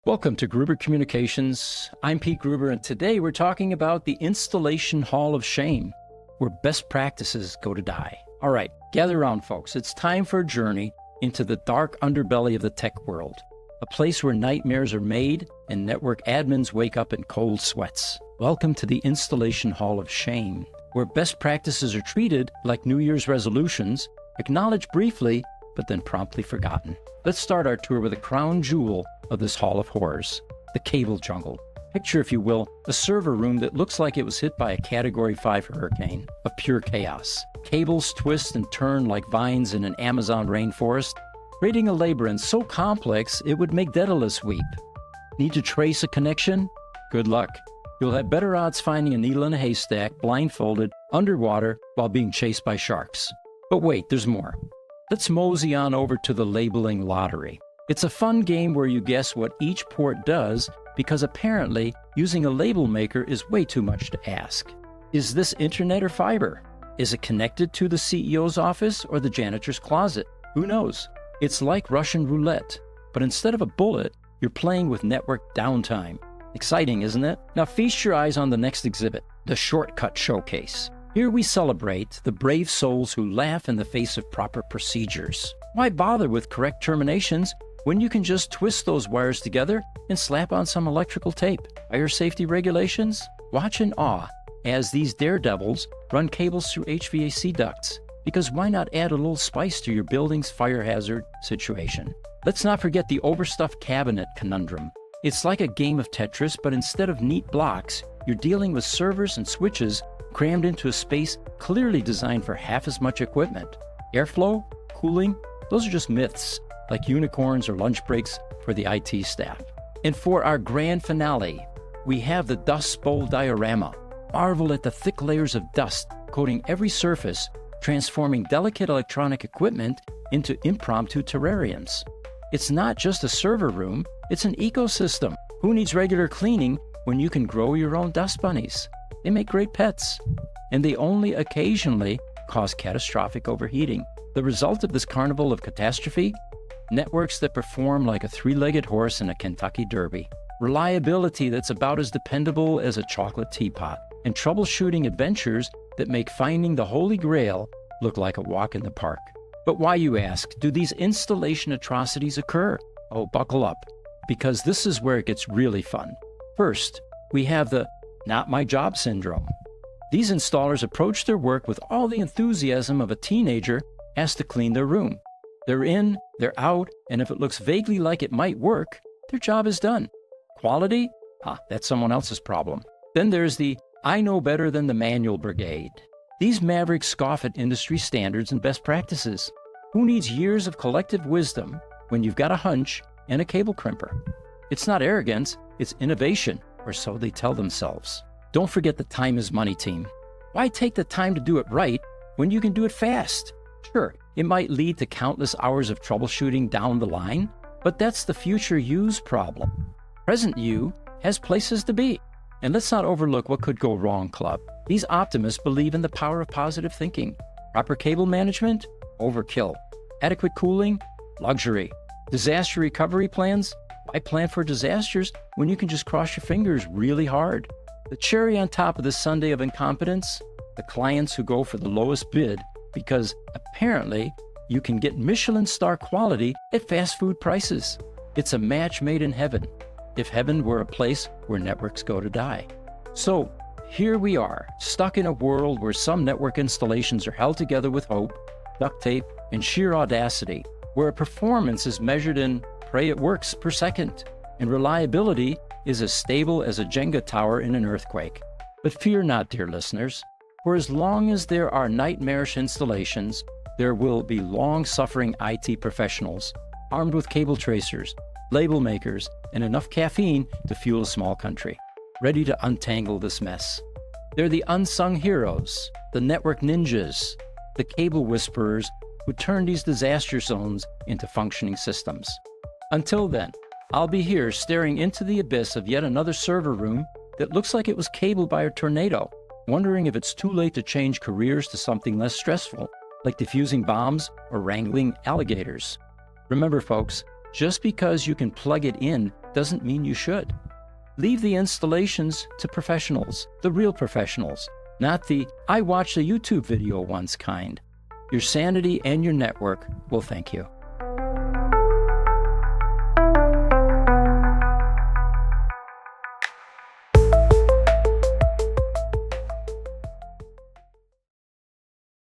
Welcome to Gruber Communications. I'm Pete Gruber, and today we're talking about the Installation Hall of Shame, where best practices go to die. All right, gather around, folks. It's time for a journey into the dark underbelly of the tech world, a place where nightmares are made and network admins wake up in cold sweats. Welcome to the Installation Hall of Shame, where best practices are treated like New Year's resolutions, acknowledged briefly, but then promptly forgotten. Let's start our tour with a crown jewel of this hall of horrors, the cable jungle. Picture, if you will, a server room that looks like it was hit by a Category 5 hurricane of pure chaos. Cables twist and turn like vines in an Amazon rainforest, creating a labyrinth so complex it would make Daedalus weep. Need to trace a connection? Good luck. You'll have better odds finding a needle in a haystack, blindfolded, underwater, while being chased by sharks. But wait, there's more. Let's mosey on over to the labeling lottery. It's a fun game where you guess what each port does, because apparently using a label maker is way too much to ask. Is this internet or fiber? Is it connected to the CEO's office or the janitor's closet? Who knows? It's like Russian roulette, but instead of a bullet, you're playing with network downtime. Exciting, isn't it? Now feast your eyes on the next exhibit, the Shortcut Showcase. Here we celebrate the brave souls who laugh in the face of proper procedures. Why bother with correct terminations when you can just twist those wires together and slap on some electrical tape? Fire safety regulations? Watch in awe as these daredevils run cables through HVAC ducts, because why not add a little spice to your building's fire hazard situation? Let's not forget the overstuffed cabinet conundrum. It's like a game of Tetris, but instead of neat blocks, you're dealing with servers and switches crammed into a space clearly designed for half as much equipment. Airflow, cooling, those are just myths, like unicorns or lunch breaks for the IT staff. And for our grand finale, we have the Dust Bowl diorama. Marvel at the thick layers of dust coating every surface, transforming delicate electronic equipment into impromptu terrariums. It's not just a server room, it's an ecosystem. Who needs regular cleaning when you can grow your own dust bunnies? They make great pets, and they only occasionally cause catastrophic overheating. The result of this carnival of catastrophe? Networks that perform like a three-legged horse in a Kentucky Derby. Reliability that's about as dependable as a chocolate teapot. And troubleshooting adventures that make finding the Holy Grail look like a walk in the park. But why, you ask, do these installation atrocities occur? Oh, buckle up, because this is where it gets really fun. First, we have the not my job syndrome. These installers approach their work with all the enthusiasm of a teenager asked to clean their room. They're in, they're out, and if it looks vaguely like it might work, their job is done. Quality? That's someone else's problem. Then there's the I know better than the manual brigade. These mavericks scoff at industry standards and best practices. Who needs years of collective wisdom when you've got a hunch and a cable crimper? It's not arrogance, it's innovation, or so they tell themselves. Don't forget the time is money team. Why take the time to do it right when you can do it fast? Sure, it might lead to countless hours of troubleshooting down the line, but that's the future you's problem. Present you has places to be. And let's not overlook what could go wrong, club. These optimists believe in the power of positive thinking. Proper cable management? Overkill. Adequate cooling? Luxury. Disaster recovery plans? Why plan for disasters when you can just cross your fingers really hard? The cherry on top of the sundae of incompetence? The clients who go for the lowest bid because apparently you can get Michelin star quality at fast food prices. It's a match made in heaven, if heaven were a place where networks go to die. So here we are, stuck in a world where some network installations are held together with hope, duct tape, and sheer audacity, where performance is measured in pray it works per second, and reliability is as stable as a Jenga tower in an earthquake. But fear not, dear listeners, for as long as there are nightmarish installations, there will be long-suffering IT professionals, armed with cable tracers, label makers, and enough caffeine to fuel a small country, ready to untangle this mess. They're the unsung heroes, the network ninjas, the cable whisperers who turn these disaster zones into functioning systems. Until then, I'll be here staring into the abyss of yet another server room that looks like it was cabled by a tornado, wondering if it's too late to change careers to something less stressful, like defusing bombs or wrangling alligators. Remember, folks, Just because you can plug it in doesn't mean you should. Leave the installations to professionals, the real professionals, not the "I watched a YouTube video once" kind. Your sanity and your network will thank you.